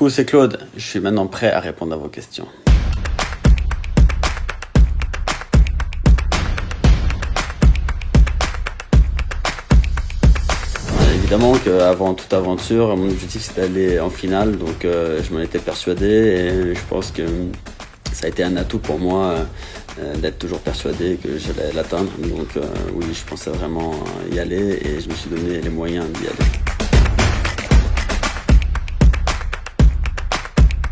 Coucou, c'est Claude. Je suis maintenant prêt à répondre à vos questions. Évidemment qu'avant toute aventure, mon objectif c'était d'aller en finale, donc je m'en étais persuadé et je pense que ça a été un atout pour moi d'être toujours persuadé que j'allais l'atteindre. Donc oui, je pensais vraiment y aller et je me suis donné les moyens d'y aller.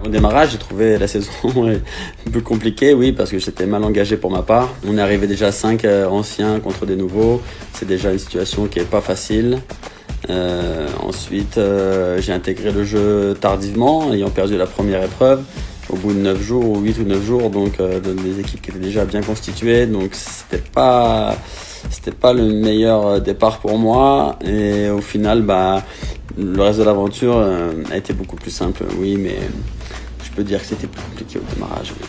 Au démarrage, j'ai trouvé la saison un peu compliquée, oui, parce que j'étais mal engagé pour ma part. On est arrivé déjà 5 anciens contre des nouveaux. C'est déjà une situation qui est pas facile. Ensuite, j'ai intégré le jeu tardivement, ayant perdu la première épreuve au bout de 9 jours, ou 8 ou 9 jours, donc des équipes qui étaient déjà bien constituées. Donc c'était pas le meilleur départ pour moi. Et au final, le reste de l'aventure a été beaucoup plus simple, oui, mais je peux dire que c'était plus compliqué au démarrage. Oui.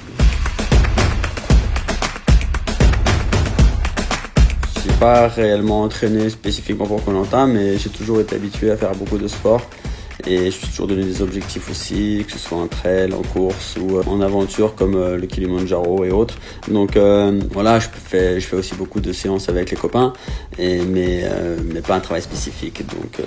Je suis pas réellement entraîné spécifiquement pour Koh-Lanta, mais j'ai toujours été habitué à faire beaucoup de sport. Et je suis toujours donné des objectifs aussi, que ce soit en trail, en course ou en aventure comme le Kilimandjaro et autres. Donc voilà, je fais aussi beaucoup de séances avec les copains, mais pas un travail spécifique. Donc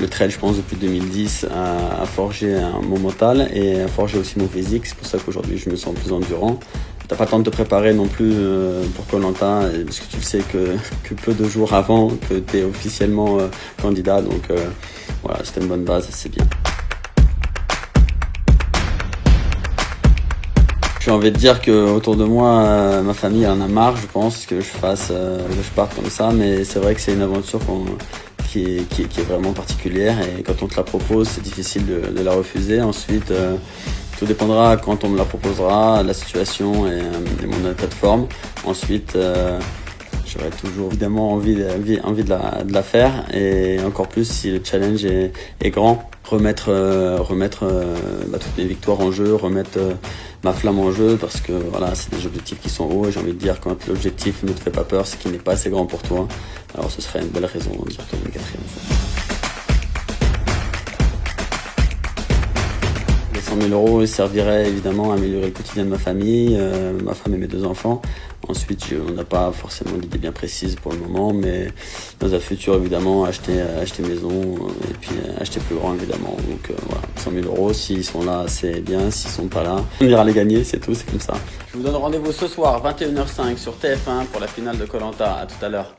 le trail, je pense, depuis 2010 a forgé mon mental et a forgé aussi mon physique. C'est pour ça qu'aujourd'hui je me sens plus endurant. T'as pas le temps de te préparer non plus pour Koh-Lanta, parce que tu le sais que peu de jours avant que tu es officiellement candidat. Donc voilà, c'était une bonne base, c'est bien. J'ai envie de dire que autour de moi, ma famille en a marre, je pense, que je parte comme ça, mais c'est vrai que c'est une aventure qui est vraiment particulière et quand on te la propose, c'est difficile de la refuser. Ensuite, tout dépendra quand on me la proposera, la situation et mon état de forme. Ensuite, j'aurais toujours évidemment envie de la faire, et encore plus si le challenge est grand. Remettre toutes mes victoires en jeu, remettre ma flamme en jeu, parce que voilà, c'est des objectifs qui sont hauts et j'ai envie de dire, quand l'objectif ne te fait pas peur, c'est qu'il n'est pas assez grand pour toi. Alors ce serait une belle raison de dire que une quatrième fois. Les 100 000 € serviraient évidemment à améliorer le quotidien de ma famille, ma femme et mes 2 enfants. Ensuite, on n'a pas forcément d'idée bien précise pour le moment, mais dans un futur, évidemment, acheter maison et puis acheter plus grand, évidemment. Donc voilà, 100 000 €, s'ils sont là, c'est bien. S'ils sont pas là, on ira les gagner, c'est tout, c'est comme ça. Je vous donne rendez-vous ce soir, 21h05 sur TF1 pour la finale de Koh-Lanta. À tout à l'heure.